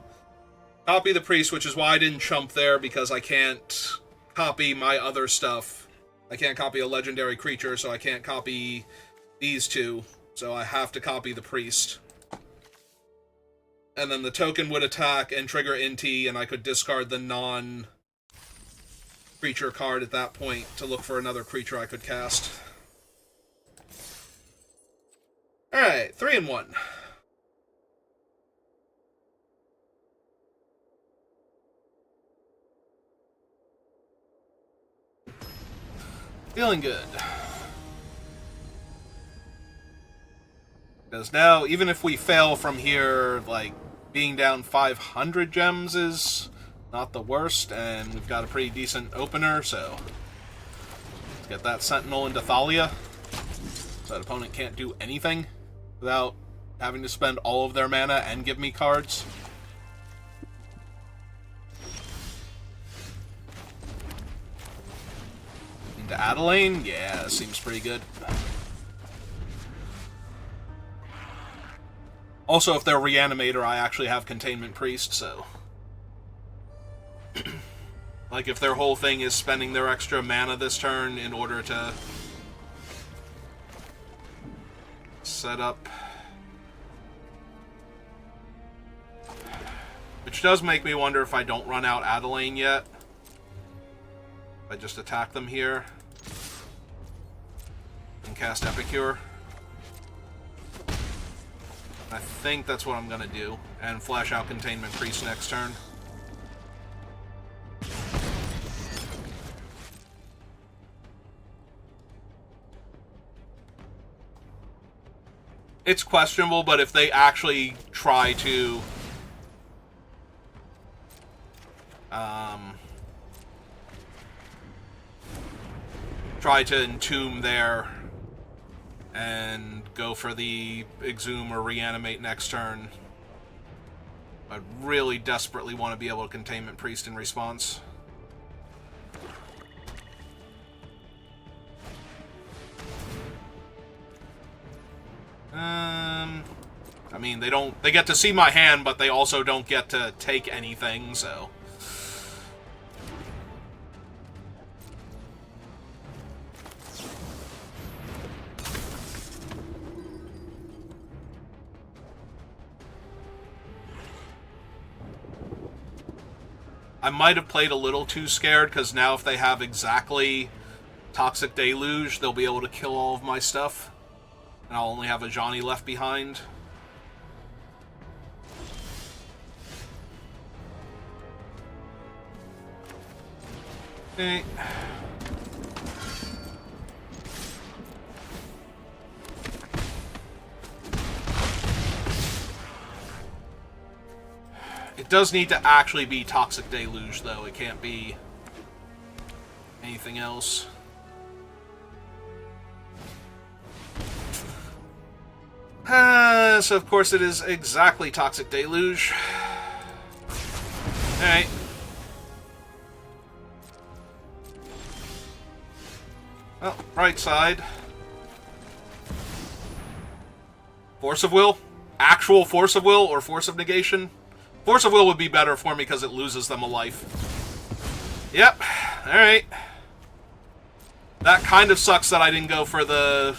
priest, which is why I didn't chump there, because I can't copy my other stuff. I can't copy a legendary creature, so I can't copy these 2. So I have to copy the priest. And then the token would attack and trigger Inti, and I could discard the non-creature card at that point to look for another creature I could cast. Alright, 3 and 1. Feeling good. Because now, even if we fail from here, like, being down 500 gems is not the worst, and we've got a pretty decent opener, so let's get that Sentinel into Thalia, so that opponent can't do anything without having to spend all of their mana and give me cards. Into Adelaine? Yeah, seems pretty good. Also, if they're Reanimator, I actually have Containment Priest, so... like, if their whole thing is spending their extra mana this turn in order to... set up... Which does make me wonder if I don't run out Adelaine yet. If I just attack them here. And cast Epicure. I think that's what I'm gonna do. And flash out Containment Priest next turn. It's questionable, but if they actually try to... try to entomb there and go for the Exhume or Reanimate next turn, I'd really desperately want to be able to Containment Priest in response. I mean, they get to see my hand, but they also don't get to take anything, so... I might have played a little too scared, because now if they have exactly Toxic Deluge, they'll be able to kill all of my stuff. And I'll only have a Ajani left behind. Okay. It does need to actually be Toxic Deluge, though. It can't be anything else. So of course it is exactly Toxic Deluge. Alright. Well, right side. Force of Will? Actual Force of Will or Force of Negation? Force of Will would be better for me because it loses them a life. Yep. Alright. That kind of sucks that I didn't go for the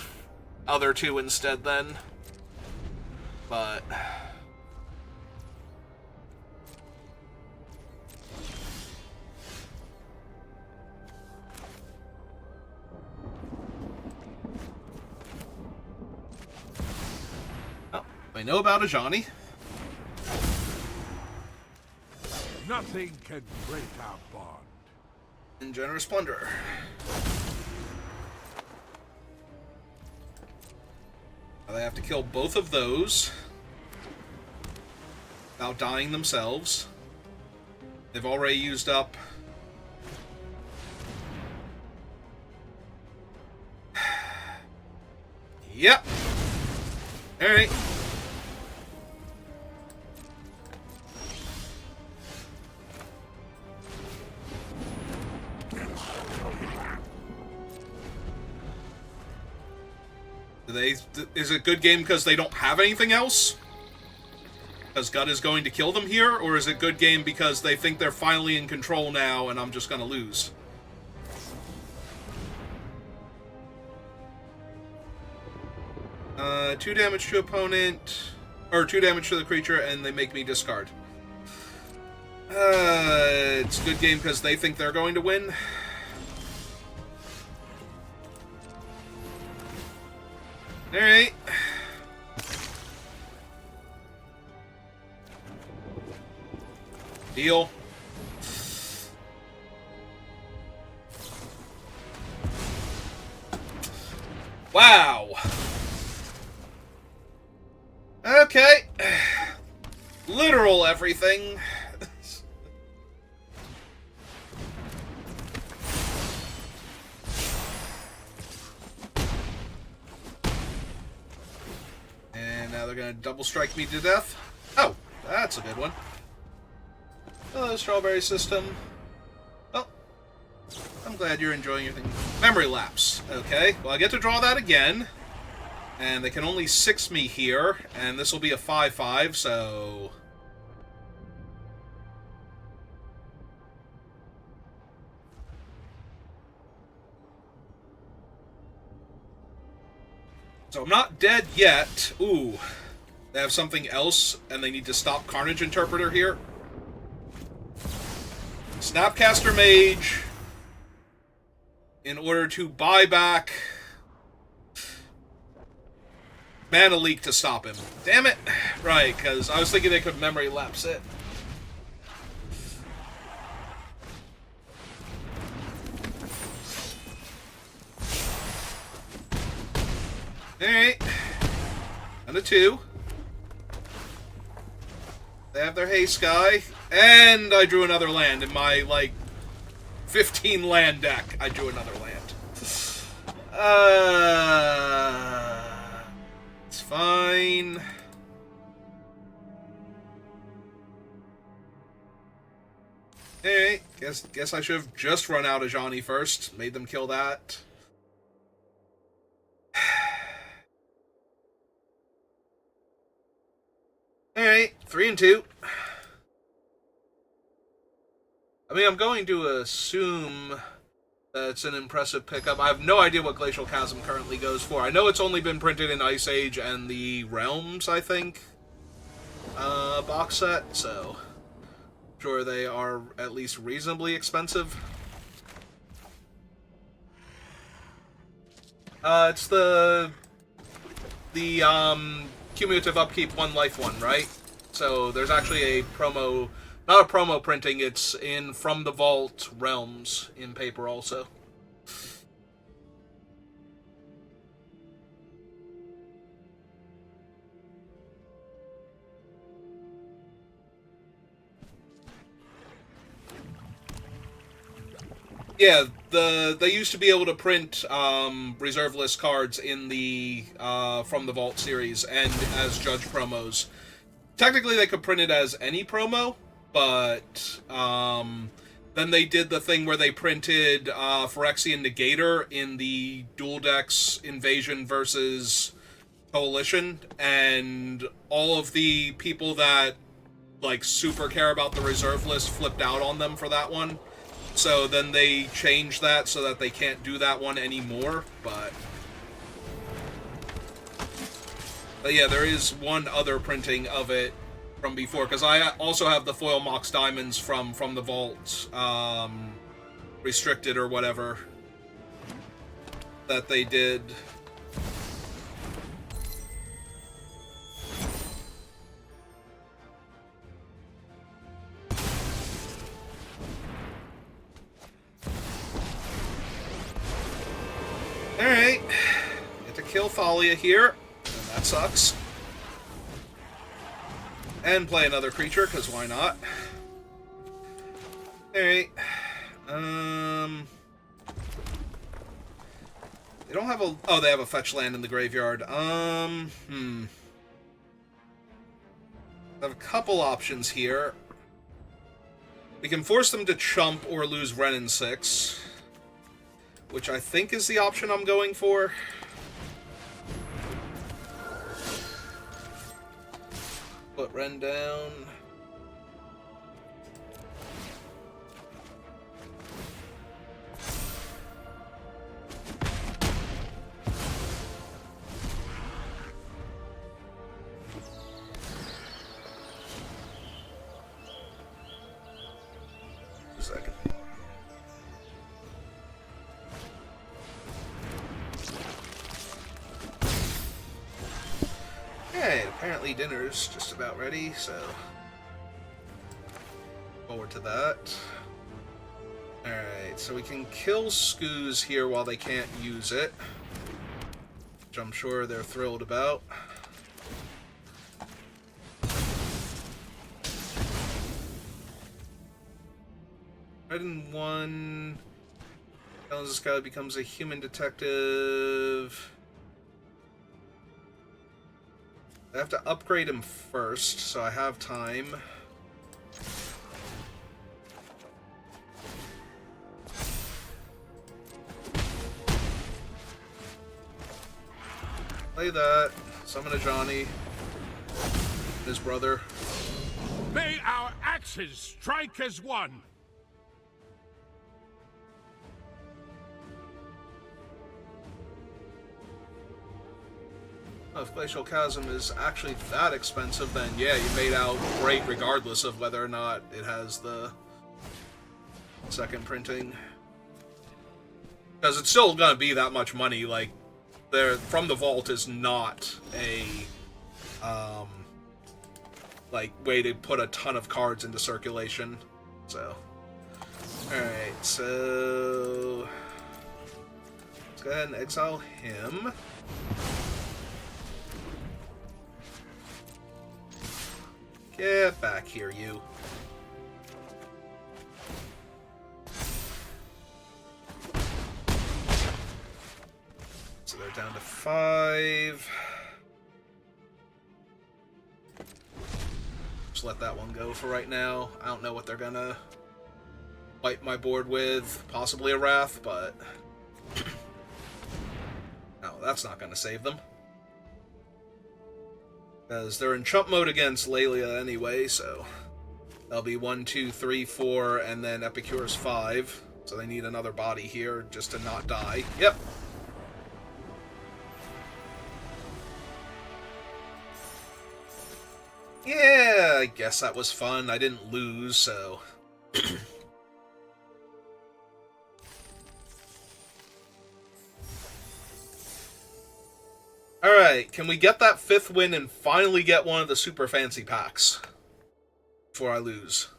other two instead then. But... oh, I know about Ajani. Nothing can break our bond. And Generous Plunderer. Now they have to kill both of those without dying themselves. They've already used up... Yep. Alright. Is it a good game because they don't have anything else? Because Gut is going to kill them here? Or is it a good game because they think they're finally in control now and I'm just going to lose? Two damage to opponent, or 2 damage to the creature, and they make me discard. It's a good game because they think they're going to win. Alright. Deal. Wow. Okay. Literal everything. And now they're gonna double strike me to death. Oh, that's a good one. Hello, Strawberry System. Well, I'm glad you're enjoying your thing. Memory lapse. Okay, well I get to draw that again. And they can only 6 me here, and this will be a 5/5, so... So I'm not dead yet. Ooh. They have something else, and they need to stop Carnage Interpreter here. Snapcaster Mage. In order to buy back... Mana Leak to stop him. Damn it! Right, because I was thinking they could memory lapse it. Alright. And a 2. They have their Hay Sky. And I drew another land in my, like, 15 land deck. I drew another land. It's fine. Alright, guess I should have just run out of Ajani first. Made them kill that. Alright, 3 and 2. I mean, I'm going to assume that it's an impressive pickup. I have no idea what Glacial Chasm currently goes for. I know it's only been printed in Ice Age and the Realms, I think, box set, so I'm sure they are at least reasonably expensive. It's the cumulative upkeep 1 life 1, right? So there's actually a promo, not a promo printing, it's in From the Vault Realms in paper also. Yeah, they used to be able to print reserve list cards in the from the Vault series and as Judge promos. Technically, they could print it as any promo, but then they did the thing where they printed Phyrexian Negator in the Dual Decks Invasion versus Coalition, and all of the people that like super care about the reserve list flipped out on them for that one. So then they changed that so that they can't do that one anymore, but yeah, there is one other printing of it from before, because I also have the foil Mox Diamonds from the Vault, restricted or whatever, that they did. Alright, get to kill Thalia here, and that sucks. And play another creature, because why not? Alright, they don't have a... Oh, they have a fetch land in the graveyard. I have a couple options here. We can force them to chump or lose Wrenn and 6. Which I think is the option I'm going for. Put Wrenn down. A second. Okay, apparently dinner's just about ready, so forward to that. Alright, so we can kill Skooz here while they can't use it, which I'm sure they're thrilled about. Red and 1. This guy becomes a human detective. I have to upgrade him first, so I have time. Play that. Summon a Johnny. His brother. May our axes strike as one! If Glacial Chasm is actually that expensive, then yeah, you made out great regardless of whether or not it has the second printing. Because it's still gonna be that much money. Like, from the Vault is not a like way to put a ton of cards into circulation. So alright, so let's go ahead and exile him. Get back here, you. So they're down to 5. Just let that one go for right now. I don't know what they're gonna wipe my board with. Possibly a Wrath, but no, that's not gonna save them. Because they're in chump mode against Lelia anyway, so they'll be 1, 2, 3, 4, and then Epicurus 5. So they need another body here just to not die. Yep. Yeah, I guess that was fun. I didn't lose, so... Alright, can we get that 5th win and finally get one of the super fancy packs before I lose?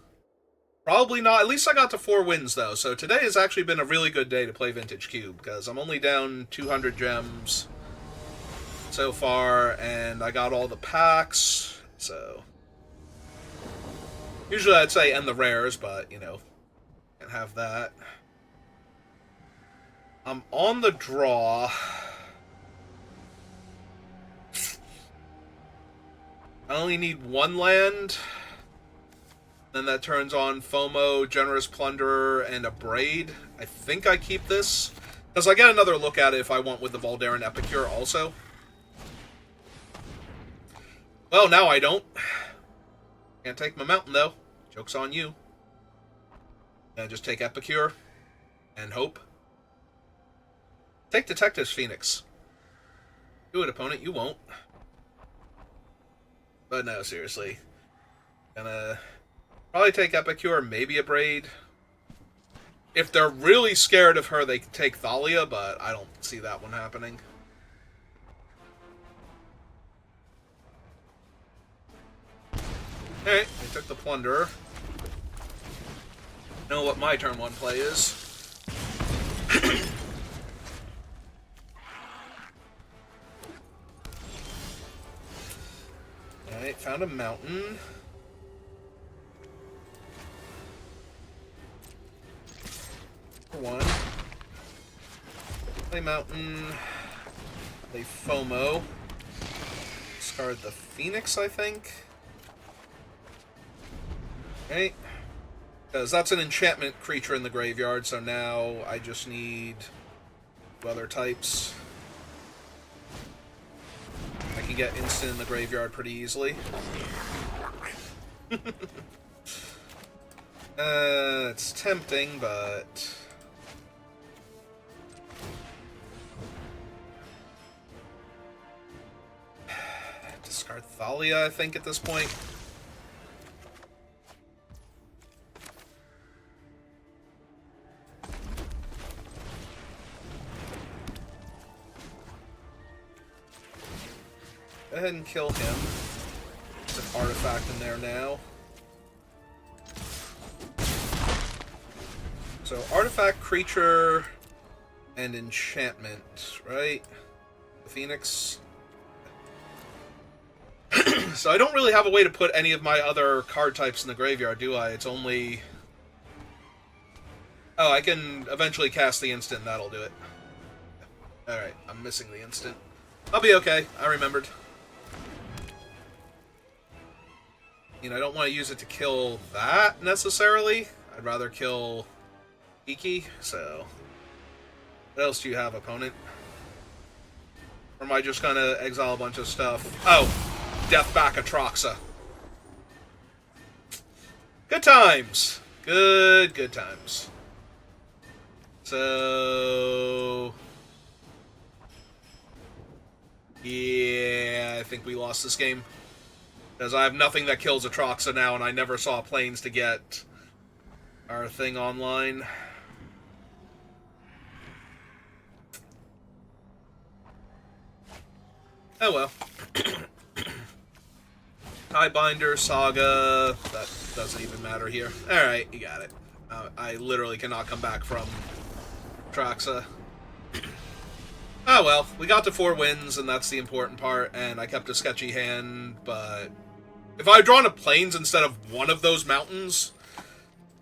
Probably not. At least I got to 4 wins, though. So today has actually been a really good day to play Vintage Cube, because I'm only down 200 gems so far, and I got all the packs, so... Usually I'd say end the rares, but, you know, can't have that. I'm on the draw. I only need one land. Then that turns on FOMO, Generous Plunderer, and a Braid. I think I keep this. Because I get another look at it if I want with the Voldaren Epicure also. Well, now I don't. Can't take my mountain, though. Joke's on you. And just take Epicure. And hope. Take Detective's Phoenix. Do it, opponent. You won't. But no, seriously. Gonna probably take Epicure, maybe a Braid. If they're really scared of her, they can take Thalia, but I don't see that one happening. Alright, they took the Plunderer. Know what my turn 1 play is. Alright, found a mountain. For 1. Play mountain. Play FOMO. Discard the Phoenix, I think. Okay. Because that's an enchantment creature in the graveyard, so now I just need 2 other types. I can get instant in the graveyard pretty easily. It's tempting, but... discard Thalia, I think, at this point. Go ahead and kill him. There's an artifact in there now. So, artifact, creature, and enchantment, right? The Phoenix. So I don't really have a way to put any of my other card types in the graveyard, do I? It's only... oh, I can eventually cast the instant, and that'll do it. Alright, I'm missing the instant. I'll be okay, I remembered. You know, I don't want to use it to kill that, necessarily. I'd rather kill Iki, so... what else do you have, opponent? Or am I just gonna exile a bunch of stuff? Oh! Deathback Atraxa. Good times! Good times. So... yeah, I think we lost this game. Because I have nothing that kills Atraxa now, and I never saw Plains to get our thing online. Oh well. Tiebinder, Saga, that doesn't even matter here. Alright, you got it. I literally cannot come back from Atraxa. Oh well, we got to 4 wins, and that's the important part, and I kept a sketchy hand, but... if I had drawn a Plains instead of one of those mountains,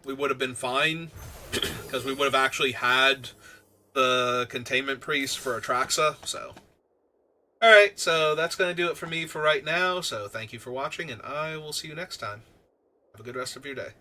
we would have been fine, because we would have actually had the Containment Priest for Atraxa, so... alright, so that's going to do it for me for right now, so thank you for watching, and I will see you next time. Have a good rest of your day.